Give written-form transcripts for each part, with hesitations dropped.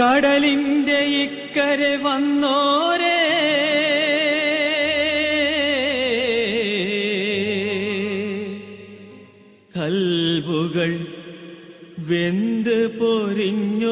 കടലിന്റെ ഇക്കരെ വന്നോരേ കൽബുകൾ വെന്ത് പൊരിഞ്ഞോരേ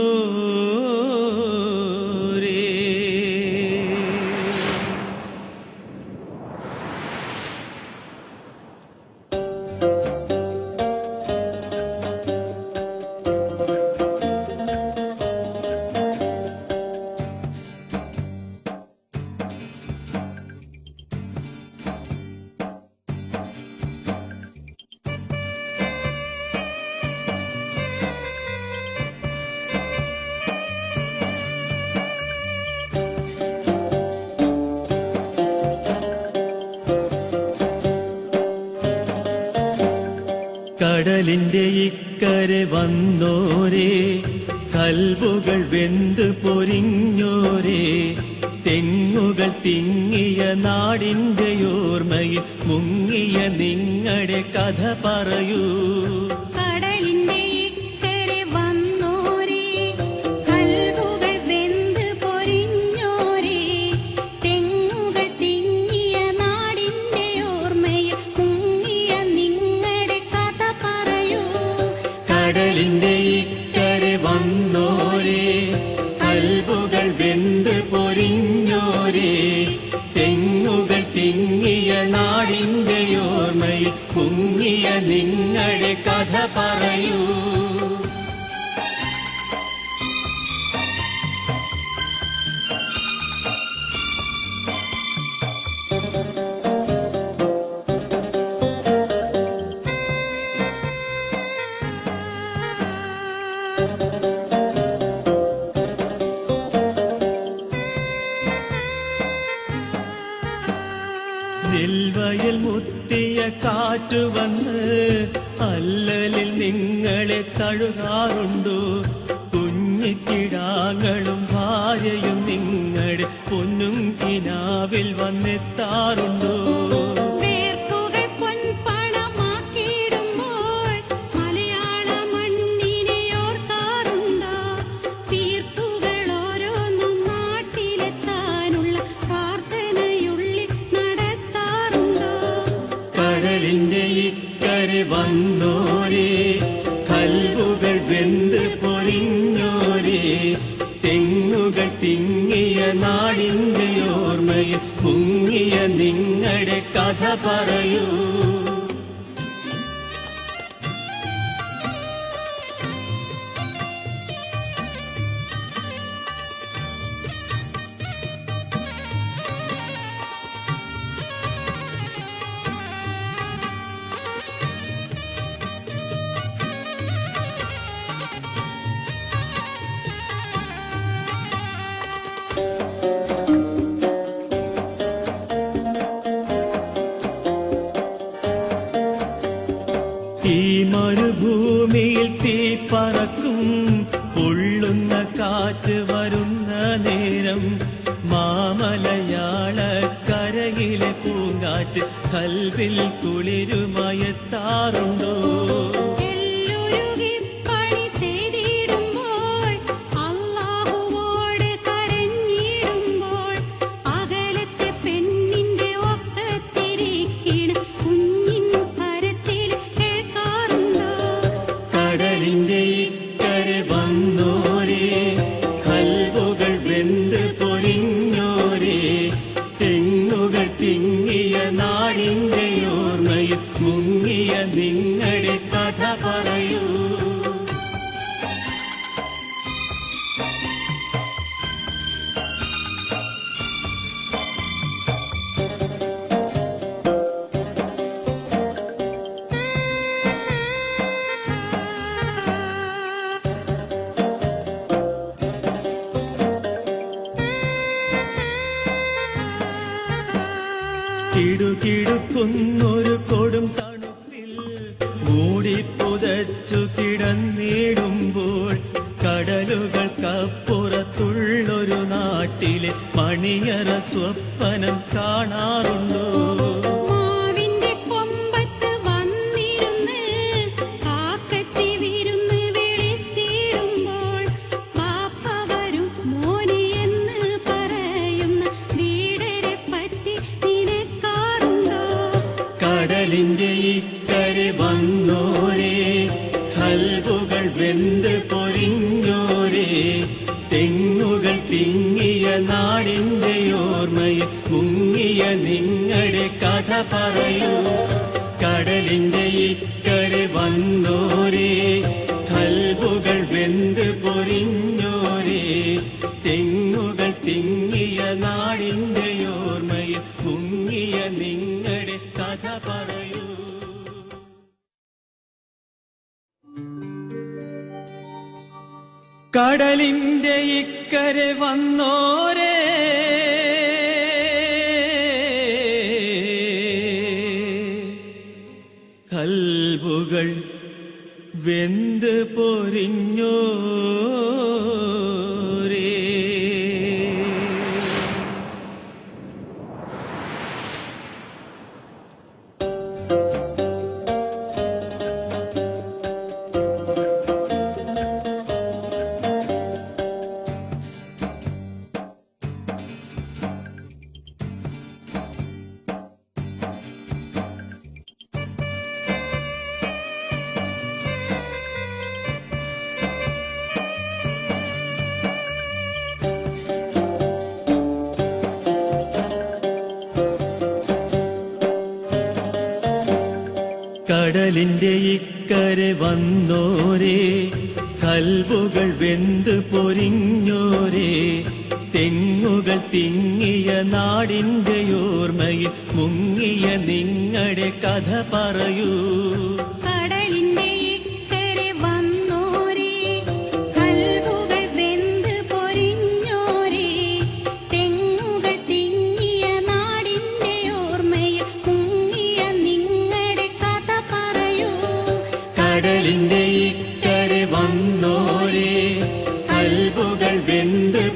കടലിന്റെ ഇക്കരെ വന്നോരേ കൽബുകൾ വെന്ത് പൊരിഞ്ഞോരേ തെങ്ങുകൾ തിങ്ങിയ നാടിന്റെ ഓർമ്മയിൽ മുങ്ങിയ നിങ്ങളുടെ കഥ പറയൂ. കടലിന്റെ ഇക്കരെ വന്നോരേ കൽബുകൾ വെന്ത് പൊരിഞ്ഞോരേ തെങ്ങുകൾ തിങ്ങിയ നാടിന്റെ ഓർമ്മയിൽ മുങ്ങിയ നിങ്ങളുടെ കഥ പറയൂ. നെൽവയൽ മുത്തിയ കാറ്റു വന്ന് അല്ലലിൽ നിങ്ങളെ തഴുകാറുണ്ടോ? കുഞ്ഞിക്കിടാങ്ങളും ഭാര്യയും നിങ്ങളുടെ പൊന്നും കിനാവിൽ വന്നെത്താറുണ്ടോ? കടലിന്റെ ഇക്കരെ വന്നോരേ കൽബുകൾ വെന്ത് പൊരിഞ്ഞോരേ തെങ്ങുകൾ തിങ്ങിയ നാടിന്റെ ഓർമ്മയിൽ മുങ്ങിയ നിങ്ങളുടെ കഥ പറയൂ. ഈ മരുഭൂമിയിൽ തീ പറക്കും പൊള്ളുന്ന കാറ്റ് വരുന്ന നേരം മാമലയാളക്കരയിലെ പൂങ്കാറ്റ് കൽവിൽ കുളിരുമയത്താറുണ്ടോ? കടലിന്റെ ഇക്കരെ വന്നോരേ കൽബുകൾ വെന്ത് പൊരിഞ്ഞോരേ തെങ്ങുകൾ തിങ്ങിയ നാടിന്റെ ഓർമ്മയിൽ മുങ്ങിയ നിങ്ങളുടെ കഥ പറയൂ. കിടുകിടുക്കുന്നൊരു കൊടും തണുപ്പിൽ മൂടിപ്പുതച്ചു കിടന്നിടുമ്പോൾ കടലുകൾക്കപ്പുറത്തുള്ളൊരു നാട്ടിലെ മണിയറ സ്വപ്നം കാണാറുണ്ടോ? കാക്കത്തി വിരുന്ന് വിളിച്ചിടുമ്പോൾ പാപ്പ വരും പറയൂ. കടലിന്റെ ഇക്കരെ വന്നോരേ, കൽബുകൾ വെന്ത് പൊരിഞ്ഞോരേ, തെങ്ങുകൾ തിങ്ങിയ നാടിന്റെ ഓർമ്മയിൽ മുങ്ങിയ നിങ്ങളുടെ കഥ പറയൂ. കടലിന്റെ ഇക്കരെ വന്നോരേ, കൽബുകൾ വെന്ത് പൊരിഞ്ഞോരേ, കടലിന്റെ ഇക്കരെ വന്നോരേ, കൽബുകൾ വെന്ത് പൊരിഞ്ഞോരേ, തെങ്ങുകൾ തിങ്ങിയ നാടിന്റെ ഓർമ്മയിൽ മുങ്ങിയ നിങ്ങളുടെ കഥ പറയൂ. കടലിന്റെ ഇക്കരെ വന്നോരേ, കൽബുകൾ വെന്ത്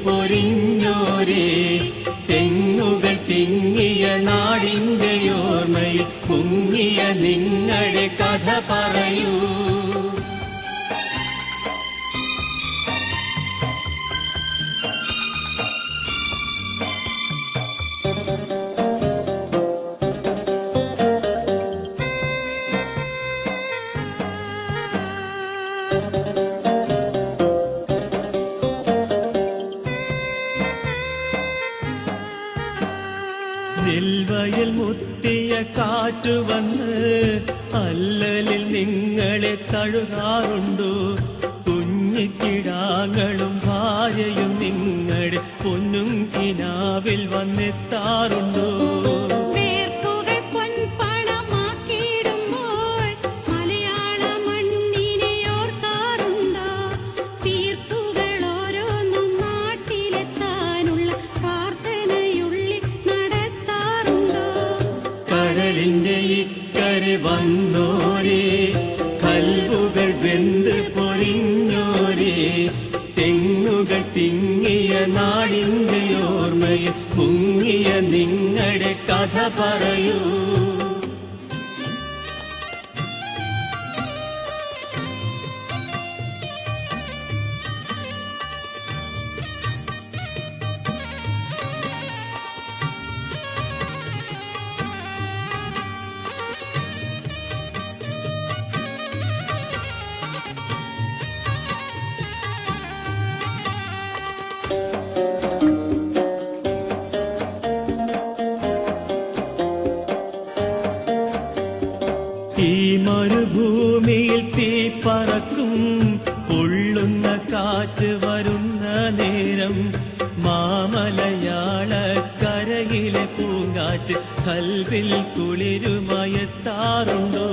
പൊരിഞ്ഞോരേ, തെങ്ങുകൾ തിങ്ങിയ നാടിന്റെ ഓർമ്മയിൽ മുങ്ങിയ നിങ്ങളുടെ കഥ പറയൂ. നെൽവയൽ മുത്തിയ കാറ്റു വന്ന് അല്ലലിൽ നിങ്ങളെ തഴുകാറുണ്ടോ? കുഞ്ഞിക്കിടാങ്ങളും ഭാര്യയും നിങ്ങളുടെ പൊന്നും കിനാവിൽ വന്നെത്താറുണ്ടോ? കടലിന്റെ ഇക്കരെ വന്നോരേ, കൽബുകൾ വെന്ത് പൊരിഞ്ഞോരേ, തെങ്ങുകൾ തിങ്ങിയ നാടിന്റെ ഓർമ്മയിൽ മുങ്ങിയ നിങ്ങളുടെ കഥ പറയൂ. ഈ മരുഭൂമിയിൽ തീ പറക്കും, പൊള്ളുന്ന കാറ്റ് വരുന്ന നേരം, മാമലയാള കരയിലെ പൂങ്കാറ്റ് കൽവിൽ കുളിരുമയത്താറുണ്ടോ?